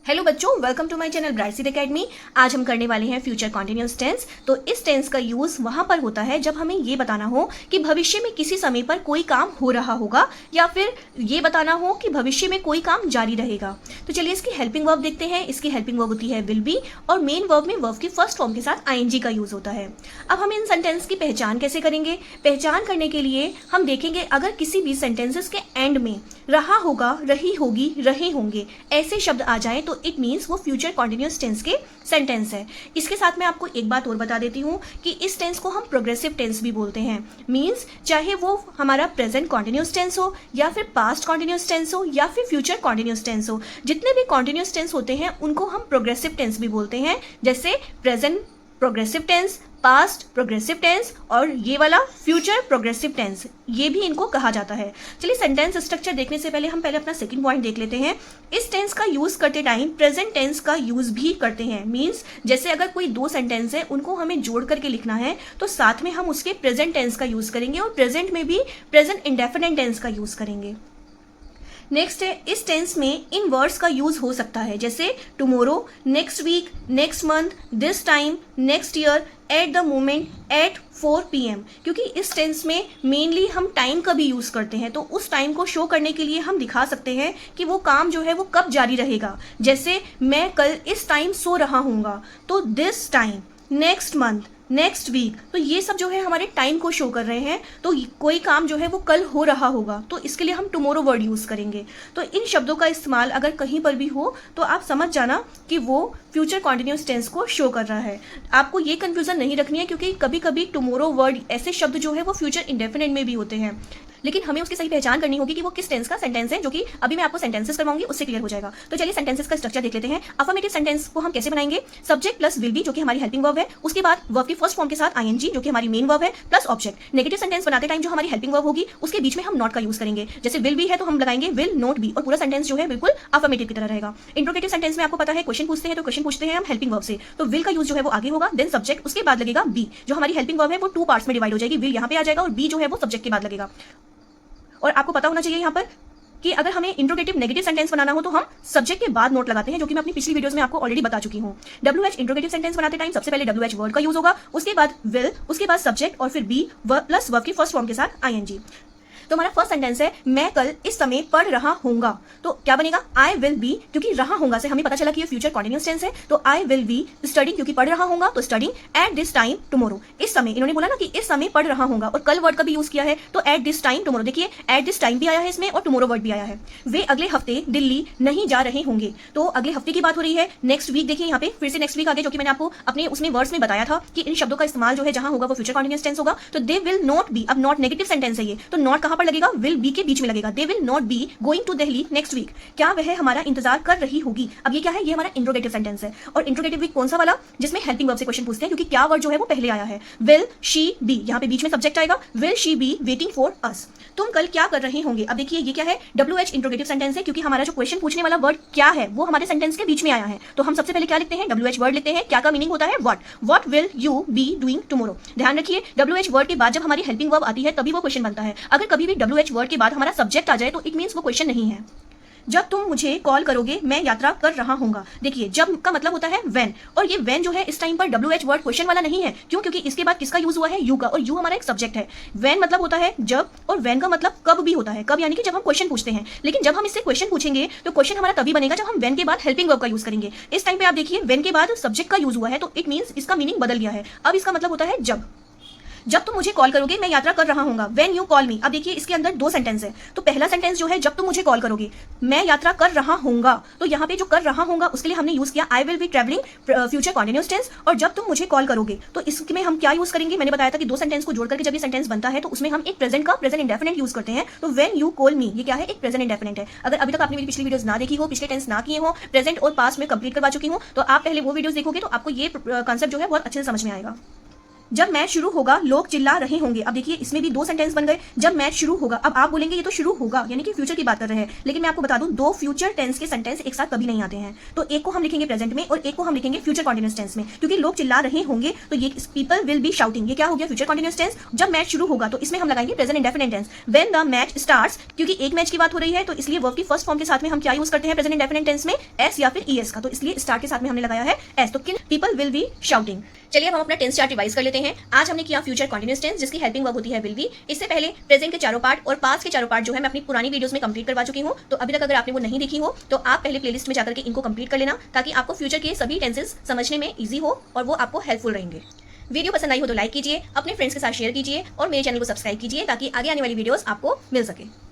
Hello बच्चों, welcome to my channel bright seed academy. आज हम करने वाले हैं फ्यूचर कॉन्टिन्यूअस टेंस। तो इस टेंस का यूज वहां पर होता है जब हमें ये बताना हो कि भविष्य में किसी समय पर कोई काम हो रहा होगा या फिर ये बताना हो कि भविष्य में कोई काम जारी रहेगा। तो चलिए इसकी हेल्पिंग वर्ब देखते हैं। इसकी हेल्पिंग वर्ब होती है विल बी और मेन वर्ब में वर्ब की फर्स्ट फॉर्म के साथ आईएनजी का यूज होता है। अब हम इन सेंटेंस की पहचान कैसे करेंगे? पहचान करने के लिए हम देखेंगे अगर किसी भी सेंटेंसेस के एंड में रहा होगा, रही होगी, रहे होंगे ऐसे शब्द आ जाए तो इट मीन्स वो फ्यूचर कॉन्टिन्यूअस टेंस के सेंटेंस है। इसके साथ मैं आपको एक बात और बता देती हूँ कि इस टेंस को हम प्रोग्रेसिव टेंस भी बोलते हैं। मीन्स चाहे वो हमारा प्रेजेंट कॉन्टिन्यूअस टेंस हो या फिर पास्ट कॉन्टिन्यूअस टेंस हो या फिर फ्यूचर कॉन्टिन्यूअस टेंस हो, जितने भी कॉन्टिन्यूअस टेंस होते हैं उनको हम प्रोग्रेसिव टेंस भी बोलते हैं। जैसे present progressive tense, past progressive tense और ये वाला फ्यूचर प्रोग्रेसिव टेंस, ये भी इनको कहा जाता है। चलिए सेंटेंस स्ट्रक्चर देखने से पहले हम पहले अपना सेकंड पॉइंट देख लेते हैं। इस टेंस का यूज करते टाइम प्रेजेंट टेंस का यूज भी करते हैं। मींस जैसे अगर कोई दो सेंटेंस है उनको हमें जोड़ करके लिखना है तो साथ में हम उसके प्रेजेंट टेंस का यूज करेंगे और प्रेजेंट में भी प्रेजेंट इंडेफिनिट टेंस का यूज करेंगे। नेक्स्ट है, इस टेंस में इन वर्ड्स का यूज हो सकता है जैसे tomorrow, next week, next month, this time, next year, at the moment, at 4 PM। क्योंकि इस टेंस में मेनली हम टाइम का भी यूज करते हैं तो उस टाइम को शो करने के लिए हम दिखा सकते हैं कि वो काम जो है वो कब जारी रहेगा। जैसे मैं कल इस टाइम सो रहा हूँगा, तो this time, next month, next week, तो ये सब जो है हमारे टाइम को शो कर रहे हैं। तो कोई काम जो है वो कल हो रहा होगा तो इसके लिए हम टुमारो वर्ड यूज करेंगे। तो इन शब्दों का इस्तेमाल अगर कहीं पर भी हो तो आप समझ जाना कि वो फ्यूचर कॉन्टिन्यूअस टेंस को शो कर रहा है। आपको ये कंफ्यूजन नहीं रखनी है क्योंकि कभी कभी टुमारो वर्ड ऐसे शब्द जो है वो फ्यूचर इंडेफिनिट में भी होते हैं, लेकिन हमें उसकी सही पहचान करनी होगी कि वो किस टेंस का सेंटेंस है, जो कि अभी मैं आपको सेंटेंसेस करवाऊंगी उससे क्लियर हो जाएगा। तो चलिए सेंटेंसेस का स्ट्रक्चर देख लेते हैं। अफर्मेटिव सेंटेंस को हम कैसे बनाएंगे? सब्जेक्ट प्लस विल बी जो कि हमारी हेल्पिंग वर्ब है, उसके बाद वर्ब की फर्स्ट फॉर्म के साथ आईएनजी जो कि हमारी मेन वर्ब है, प्लस ऑब्जेक्ट। नेगेटिव सेंटेंस बनाते टाइम जो हमारी हेल्पिंग वर्ब होगी उसके बीच में हम नॉट का यूज करेंगे। जैसे विल बी है तो हम लगाएंगे विल नॉट बी और पूरा सेंटेंस जो है बिल्कुल अफर्मेटिव की तरह रहेगा। इंट्रोगेटिव सेंटेंस में आपको पता है क्वेश्चन पूछते हैं तो क्वेश्चन पूछते हैं हम हेल्पिंग वर्ब से, तो विल का यूज जो है वो आगे होगा, देन सब्जेक्ट, उसके बाद लगेगा बी। जो हमारी हेल्पिंग वर्ब है वो 2 पार्ट्स में डिवाइड हो जाएगी। विल यहाँ पे आ जाएगा और बी जो है वो सब्जेक्ट के बाद लगेगा। और आपको पता होना चाहिए यहाँ पर कि अगर हमें इंट्रोगेटिव नेगेटिव सेंटेंस बनाना हो तो हम सब्जेक्ट के बाद नोट लगाते हैं, जो कि मैं अपनी पिछली वीडियोस में आपको ऑलरेडी बता चुकी हूँ। WH इंट्रोगेटिव सेंटेंस बनाते टाइम सबसे पहले WH वर्ड का यूज होगा, उसके बाद विल, उसके बाद सब्जेक्ट और फिर बी प्लस वर्ब की फर्स्ट फॉर्म के साथ आईएनजी। तो हमारा फर्स्ट सेंटेंस है मैं कल इस समय पढ़ रहा होऊंगा, तो क्या बनेगा? आई विल बी, क्योंकि रहा होगा से हमें पता चला कि ये फ्यूचर कॉन्टिन्यूअस टेंस है, तो आई विल बी स्टडिंग, क्योंकि पढ़ रहा होगा तो studying, at this time tomorrow, इस समय, इन्होंने बोला ना कि इस समय पढ़ रहा होगा और कल वर्ड का भी यूज किया है तो एट दिस टाइम टुमारो। देखिए एट दिस टाइम भी आया है इसमें और टुमारो वर्ड भी आया है। वे अगले हफ्ते दिल्ली नहीं जा रहे होंगे, तो अगले हफ्ते की बात हो रही है। नेक्स्ट वीक देखिए यहाँ पे फिर से नेक्स्ट वीक आगे, जो कि मैंने आपको अपने उसमें वर्ड्स में बताया था कि इन शब्दों का इस्तेमाल जो है जहां होगा वो फ्यूचर कॉन्टिन्यूअस टेंस होगा। तो दे विल नॉट बी, अब नॉट नेगेटिव सेंटेंस है ये, तो नॉट कहां पर लगेगा? विल बी के बीच में लगेगा। They will not be going to Delhi next week, क्या वह हमारा इंतजार कर रही होगी? अब ये क्या है? ये हमारा इंट्रोगेटिव सेंटेंस है। और इंट्रोगेटिव वीक कौन सा वाला? जिसमें हेल्पिंग वर्ब से क्वेश्चन पूछते हैं, क्योंकि क्या वर्ड जो है वो पहले आया है। विल शी बी, यहाँ पे बीच में सब्जेक्ट आएगा, will she be waiting for us, तुम कल क्या कर रहे होंगे? अब देखिए ये क्या है? WH इंट्रोगेटिव सेंटेंस है, क्योंकि हमारा जो क्वेश्चन पूछने वाला वर्ड क्या है वो हमारे सेंटेंस के बीच में आया है। तो हम सबसे पहले क्या लिखते हैं? WH वर्ड लिखते हैं। क्या का मीनिंग होता है? What will you be doing tomorrow. ध्यान रखिए WH वर्ड के बाद जब हमारी हेल्पिंग वर्ब आती है तभी वो क्वेश्चन बनता है। अगर कभी भी WH वर्ड के बाद हमारा सब्जेक्ट आ जाए तो इट मींस वो क्वेश्चन नहीं है। जब तुम मुझे कॉल करोगे मैं यात्रा कर रहा हूंगा, देखिए जब का मतलब होता है व्हेन, और ये व्हेन जो है इस टाइम पर WH वर्ड क्वेश्चन वाला नहीं है। क्यों? क्योंकि इसके बाद किसका यूज हुआ है? यू का, और यू हमारा एक सब्जेक्ट है। व्हेन मतलब होता है जब, और व्हेन का मतलब कब भी होता है। कब यानी कि जब हम क्वेश्चन पूछते हैं, लेकिन जब हम इससे क्वेश्चन पूछेंगे तो क्वेश्चन हमारा तभी बनेगा जब हम व्हेन के बाद हेल्पिंग वर्ब का यूज करेंगे। इस टाइम पे आप देखिए व्हेन के बाद सब्जेक्ट का यूज हुआ है तो इट मींस इसका मीनिंग बदल गया है। अब इसका मतलब होता है जब तुम मुझे कॉल करोगे मैं यात्रा कर रहा हूंगा, व्हेन यू कॉल मी। अब देखिए इसके अंदर 2 सेंटेंस है, तो पहला सेंटेंस जो है जब तुम मुझे कॉल करोगे मैं यात्रा कर रहा होऊंगा, तो यहाँ पे जो कर रहा होऊंगा उसके लिए हमने यूज किया I will be travelling, future continuous tense. और जब तुम मुझे कॉल करोगे तो इसमें हम क्या यूज करेंगे? मैंने बताया था कि 2 सेंटेंस को जोड़ करके जब ये सेंटेंस बनता है तो उसमें हम एक प्रेजेंट का प्रेजेंट इंडेफिनिट यूज करते हैं। तो व्हेन यू कॉल मी, ये क्या है? एक प्रेजेंट इंडेफिनिट है। अगर अभी तक आपने मेरी पिछली वीडियोस ना देखी हो, पिछले टेंस ना किए हो, प्रेजेंट और पास्ट में कंप्लीट करवा चुकी हूँ, तो आप पहले वो वीडियोस देखोगे तो आपको ये कॉन्सेप्ट जो है बहुत अच्छे से समझ में आएगा। जब मैच शुरू होगा लोग चिल्ला रहे होंगे। अब देखिए इसमें भी 2 सेंटेंस बन गए। जब मैच शुरू होगा, अब आप बोलेंगे ये तो शुरू होगा यानी कि फ्यूचर की बात कर रहे हैं, लेकिन मैं आपको बता दूं 2 फ्यूचर टेंस के सेंटेंस एक साथ कभी नहीं आते हैं। तो एक को हम लिखेंगे प्रेजेंट में और एक को हम लिखेंगे फ्यूचर कॉन्टिन्यूअस टेंस में, क्योंकि लोग चिल्ला रहे होंगे तो ये पीपल विल बी शाउटिंग, ये क्या हो गया फ्यूचर कॉन्टिन्यूअस टेंस। जब मैच शुरू होगा तो इसमें हम लगाएंगे present indefinite tense, when the match starts, क्योंकि एक मैच की बात हो रही है तो इसलिए वर्ब की फर्स्ट फॉर्म के साथ में हम क्या यूज करते हैं प्रेजेंट इंडेफिनिट टेंस में, एस या फिर ईएस का, तो इसलिए स्टार्ट के साथ में हमने लगाया है एस। तो पीपल विल बी शाउटिंग। चलिए अब हम अपना टेंस चार्ट रिवाइज कर लेते हैं। आज हमने किया फ्यूचर कॉन्टिन्यूअस टेंस जिसकी हेल्पिंग वर्ब होती है विल बी। इससे पहले प्रेजेंट के चारों पार्ट और पास्ट के चारों पार्ट जो है मैं अपनी पुरानी वीडियोस में कंप्लीट करवा चुकी हूं, तो अभी तक अगर आपने वो नहीं देखी हो तो आप पहले प्लेलिस्ट में जाकर के इनको कंप्लीट कर लेना, ताकि आपको फ्यूचर के सभी टेंसेस समझने में ईजी हो और वो आपको हेल्पफुल रहेंगे। वीडियो पसंद आई हो तो लाइक कीजिए, अपने फ्रेंड्स के साथ शेयर कीजिए और मेरे चैनल को सब्सक्राइब कीजिए ताकि आगे आने वाली वीडियोस आपको मिल सके।